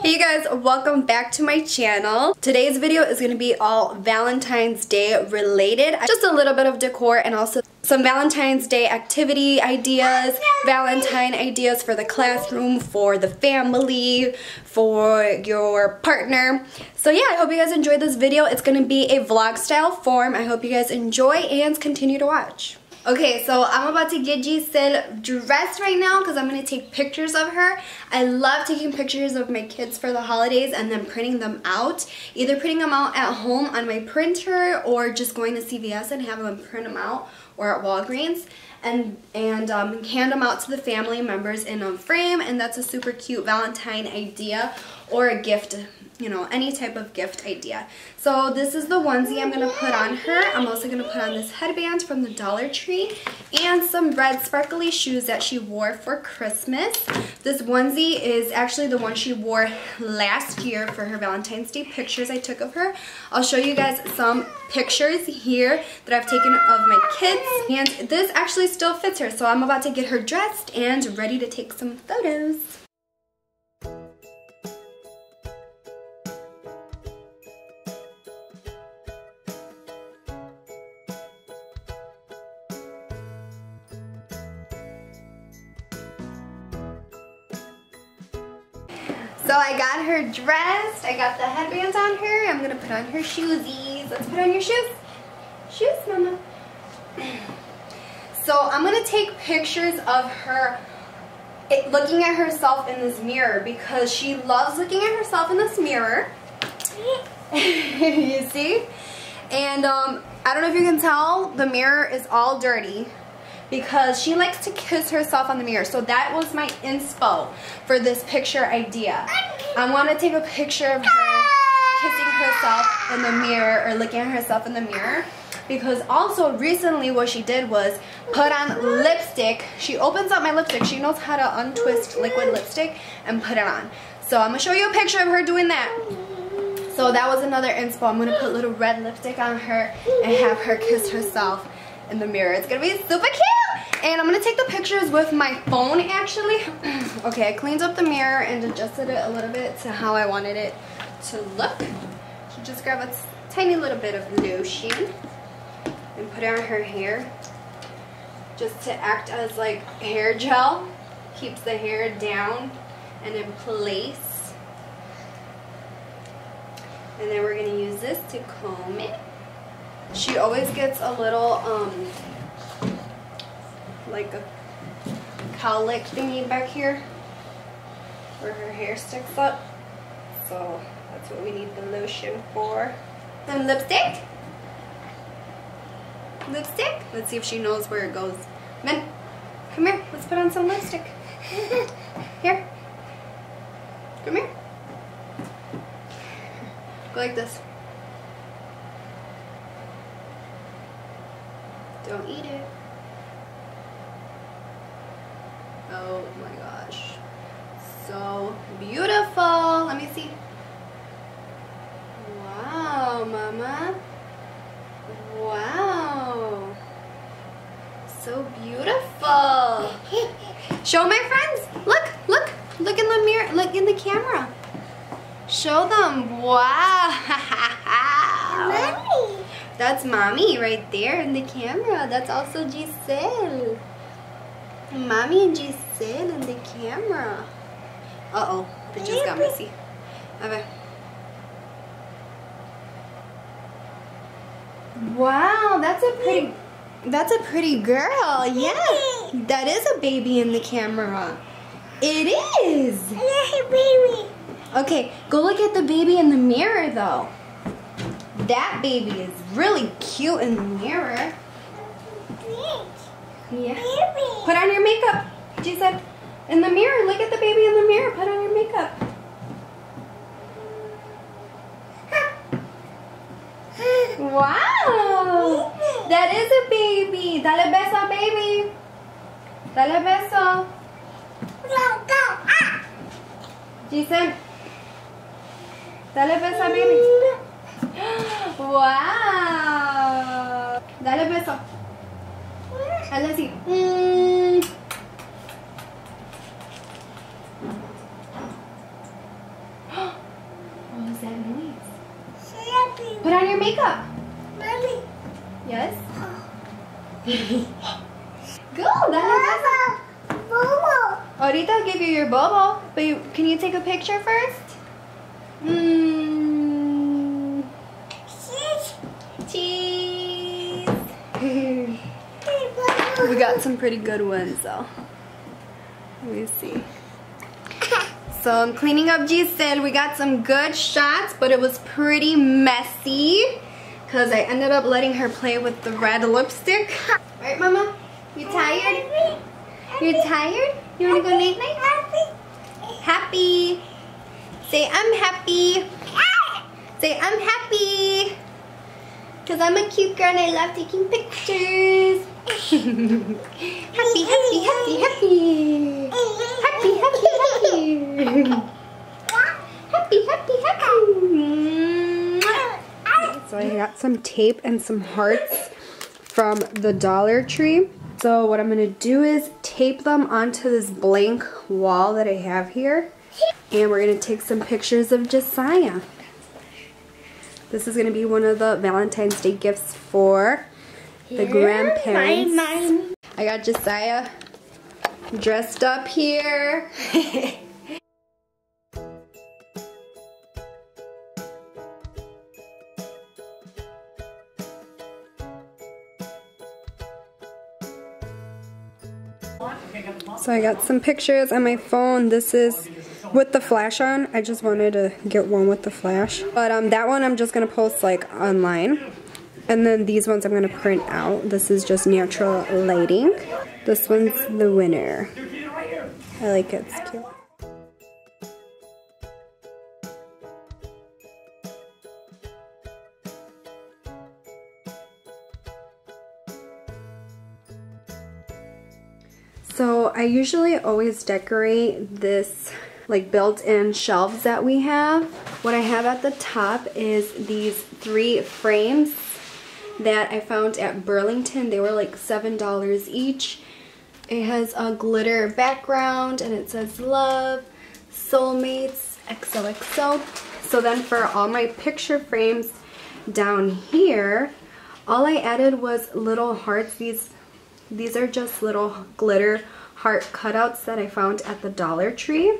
Hey guys, welcome back to my channel. Today's video is going to be all Valentine's Day related. Just a little bit of decor and also some Valentine's Day activity ideas, Valentine ideas for the classroom, for the family, for your partner. So yeah, I hope you guys enjoyed this video. It's going to be a vlog style form. I hope you guys enjoy and continue to watch. Okay, so I'm about to get Giselle dressed right now because I'm going to take pictures of her. I love taking pictures of my kids for the holidays and then printing them out. Either printing them out at home on my printer or just going to CVS and have them print them out, or at Walgreens and hand them out to the family members in a frame, and that's a super cute Valentine idea or a gift, you know, any type of gift idea. So this is the onesie I'm going to put on her. I'm also going to put on this headband from the Dollar Tree and some red sparkly shoes that she wore for Christmas. This onesie is actually the one she wore last year for her Valentine's Day pictures I took of her. I'll show you guys some pictures here that I've taken of my kids, and this actually still fits her. So I'm about to get her dressed and ready to take some photos. So I got her dressed, I got the headbands on her, I'm going to put on her shoesies. Let's put on your shoes. Shoes, mama. So I'm going to take pictures of her looking at herself in this mirror because she loves looking at herself in this mirror. You see? And I don't know if you can tell, the mirror is all dirty because she likes to kiss herself on the mirror. So that was my inspo for this picture idea. I want to take a picture of her kissing herself in the mirror or looking at herself in the mirror, because also recently what she did was put on lipstick. She opens up my lipstick. She knows how to untwist liquid lipstick and put it on. So I'm going to show you a picture of her doing that. So that was another inspo. I'm going to put little red lipstick on her and have her kiss herself in the mirror. It's going to be super cute. And I'm going to take the pictures with my phone actually. Okay, I cleaned up the mirror and adjusted it a little bit to how I wanted it to look. So just grab a tiny little bit of lotion and put it on her hair just to act as like hair gel. Keeps the hair down and in place. And then we're going to use this to comb it. She always gets a little like a cowlick thingy back here where her hair sticks up. So that's what we need the lotion for. Some lipstick. Lipstick. Let's see if she knows where it goes. Min, come here. Let's put on some lipstick. Here. Come here. Go like this. Don't eat it. Oh my gosh. So beautiful. Let me see. Wow, mama. Wow. So beautiful. Show my friends. Look, look. Look in the mirror. Look in the camera. Show them. Wow. Mommy. That's mommy right there in the camera. That's also Giselle. Mommy and Giselle in the camera. Uh-oh, it just got messy. Okay. Wow, that's a pretty girl. Yeah, that is a baby in the camera. It is. Baby. Okay, go look at the baby in the mirror though. That baby is really cute in the mirror. Yeah. Baby. Put on your makeup. She said, in the mirror. Look at the baby in the mirror. Put on your makeup. Wow. That is a baby. Dale beso, baby. Dale beso. Go, go. Ah. She said, dale beso, baby. Wow. Dale beso. Hazle así. is that noise? Happy. Put on your makeup. Mommy. Yes? Go, dale. Bobo. Ahorita I'll give you your bobo, but can you take a picture first? Cheese. We got some pretty good ones though. Let me see. So I'm cleaning up Giselle. We got some good shots, but it was pretty messy because I ended up letting her play with the red lipstick. Right, Mama? You tired? You're tired? You want to go night-night? Happy. Say, I'm happy. Say, I'm happy. Because I'm a cute girl and I love taking pictures. Happy, happy, happy, happy. Happy, happy, happy. Happy, happy, happy. So I got some tape and some hearts from the Dollar Tree. So what I'm going to do is tape them onto this blank wall that I have here. And we're going to take some pictures of Josiah. This is going to be one of the Valentine's Day gifts for the grandparents. Mine. I got Josiah dressed up here. So I got some pictures on my phone. This is with the flash on. I just wanted to get one with the flash. But that one I'm just going to post like online. And then these ones I'm going to print out. This is just natural lighting. This one's the winner. I like it. It's cute. So I usually always decorate this like built-in shelves that we have. What I have at the top is these 3 frames that I found at Burlington. They were like $7 each. It has a glitter background and it says love, soulmates, XOXO. So then for all my picture frames down here, all I added was little hearts. These are just little glitter heart cutouts that I found at the Dollar Tree.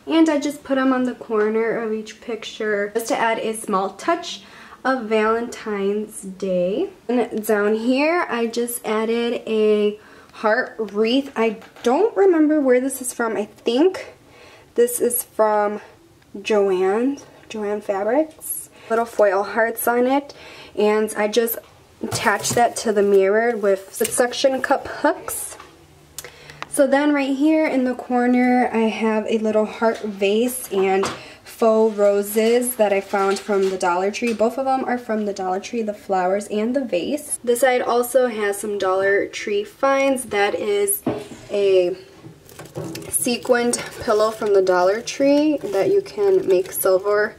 And I just put them on the corner of each picture just to add a small touch of Valentine's Day. And down here I just added a heart wreath. I don't remember where this is from. I think this is from Joann Fabrics. Little foil hearts on it. And I just attached that to the mirror with suction cup hooks. So then right here in the corner I have a little heart vase and faux roses that I found from the Dollar Tree. Both of them are from the Dollar Tree, the flowers and the vase. This side also has some Dollar Tree finds. That is a sequined pillow from the Dollar Tree that you can make silver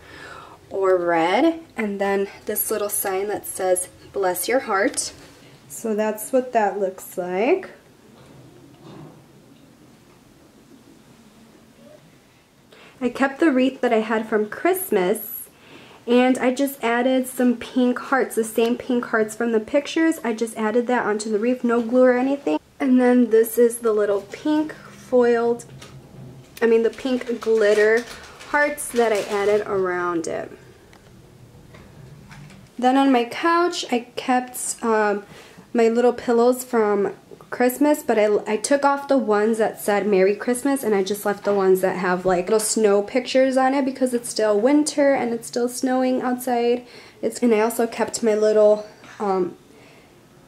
or red. And then this little sign that says bless your heart. So that's what that looks like. I kept the wreath that I had from Christmas and I just added some pink hearts, the same pink hearts from the pictures. I just added that onto the wreath, no glue or anything. And then this is the little pink the pink glitter hearts that I added around it. Then on my couch I kept my little pillows from Christmas, but I took off the ones that said Merry Christmas and I just left the ones that have like little snow pictures on it because it's still winter and it's still snowing outside. And I also kept my little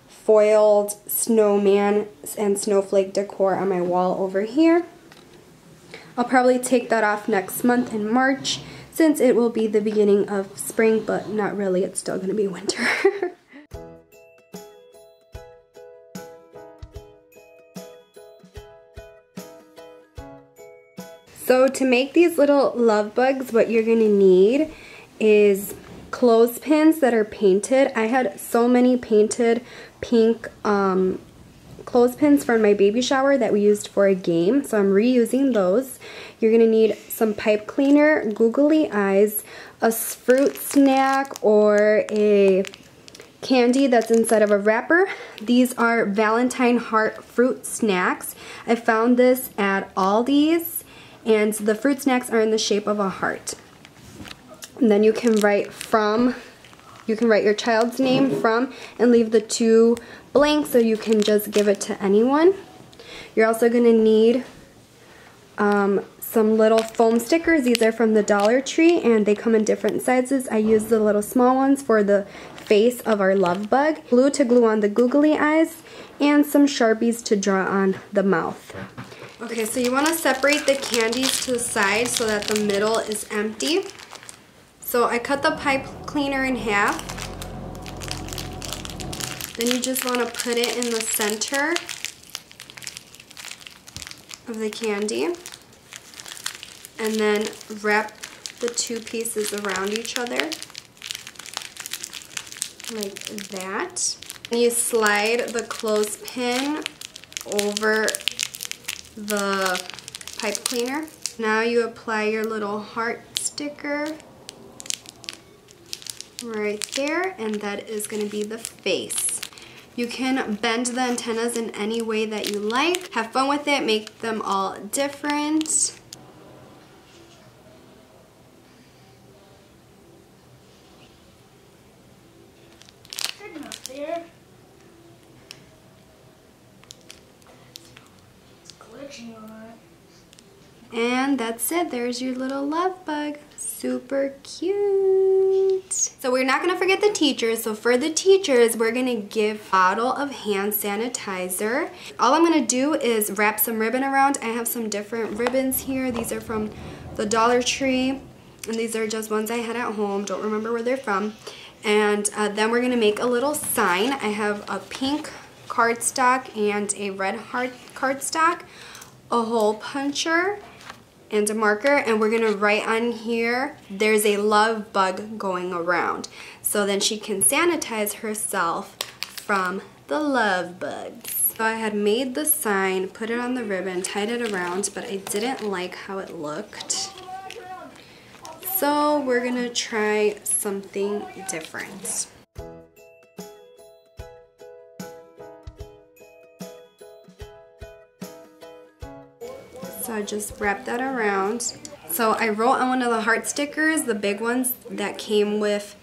foiled snowman and snowflake decor on my wall over here. I'll probably take that off next month in March since it will be the beginning of spring, but not really, it's still going to be winter. So to make these little love bugs, what you're going to need is clothespins that are painted. I had so many painted pink clothespins from my baby shower that we used for a game, so I'm reusing those. You're gonna need some pipe cleaner, googly eyes, a fruit snack, or a candy that's inside of a wrapper. These are Valentine heart fruit snacks. I found this at Aldi's, and the fruit snacks are in the shape of a heart. And then you can write your child's name from and leave the 2 blank, so you can just give it to anyone. You're also going to need some little foam stickers. These are from the Dollar Tree and they come in different sizes. I use the little small ones for the face of our love bug, glue to glue on the googly eyes, and some Sharpies to draw on the mouth. Okay, so you want to separate the candies to the side so that the middle is empty. So I cut the pipe cleaner in half. Then you just want to put it in the center of the candy. And then wrap the 2 pieces around each other. Like that. And you slide the clothespin over the pipe cleaner. Now you apply your little heart sticker right there, and that is going to be the face. You can bend the antennas in any way that you like. Have fun with it, make them all different. And that's it, there's your little love bug. Super cute. So we're not gonna forget the teachers. So for the teachers, we're gonna give a bottle of hand sanitizer. All I'm gonna do is wrap some ribbon around. I have some different ribbons here. These are from the Dollar Tree, and these are just ones I had at home. Don't remember where they're from. And then we're gonna make a little sign. I have a pink cardstock and a red heart cardstock, a hole puncher, and a marker, and we're gonna write on here, there's a love bug going around. So then she can sanitize herself from the love bugs. So I had made the sign, put it on the ribbon, tied it around, but I didn't like how it looked. So we're gonna try something different. So I just wrapped that around. So I wrote on one of the heart stickers, the big ones that came with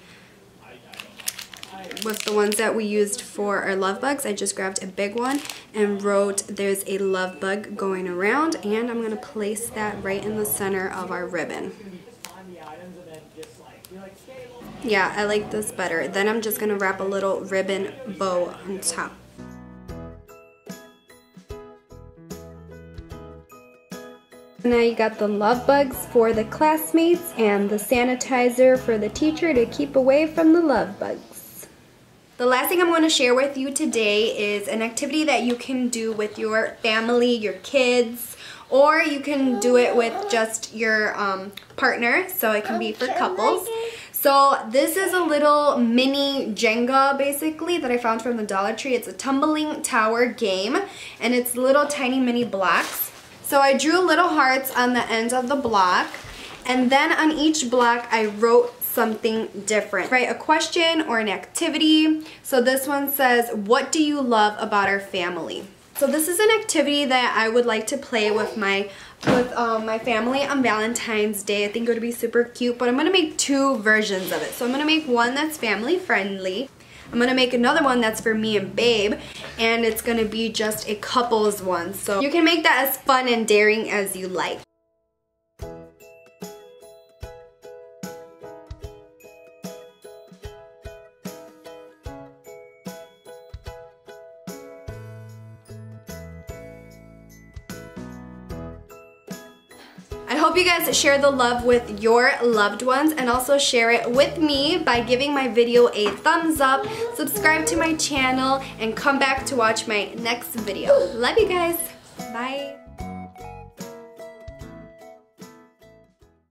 the ones that we used for our love bugs. I just grabbed a big one and wrote, there's a love bug going around, and I'm gonna place that right in the center of our ribbon. Yeah, I like this better. Then I'm just gonna wrap a little ribbon bow on top. Now you got the love bugs for the classmates and the sanitizer for the teacher to keep away from the love bugs. The last thing I'm going to share with you today is an activity that you can do with your family, your kids, or you can do it with just your partner, so it can be for couples. So this is a little mini Jenga basically that I found from the Dollar Tree. It's a tumbling tower game, and it's little tiny mini blocks. So I drew little hearts on the ends of the block, and then on each block I wrote something different. Write a question or an activity. So this one says, what do you love about our family? So this is an activity that I would like to play with my family on Valentine's Day. I think it would be super cute, but I'm gonna make 2 versions of it. So I'm gonna make one that's family friendly. I'm gonna make another one that's for me and Babe, and it's gonna be just a couples one. So you can make that as fun and daring as you like. I hope you guys share the love with your loved ones, and also share it with me by giving my video a thumbs up, subscribe to my channel, and come back to watch my next video. Love you guys. Bye.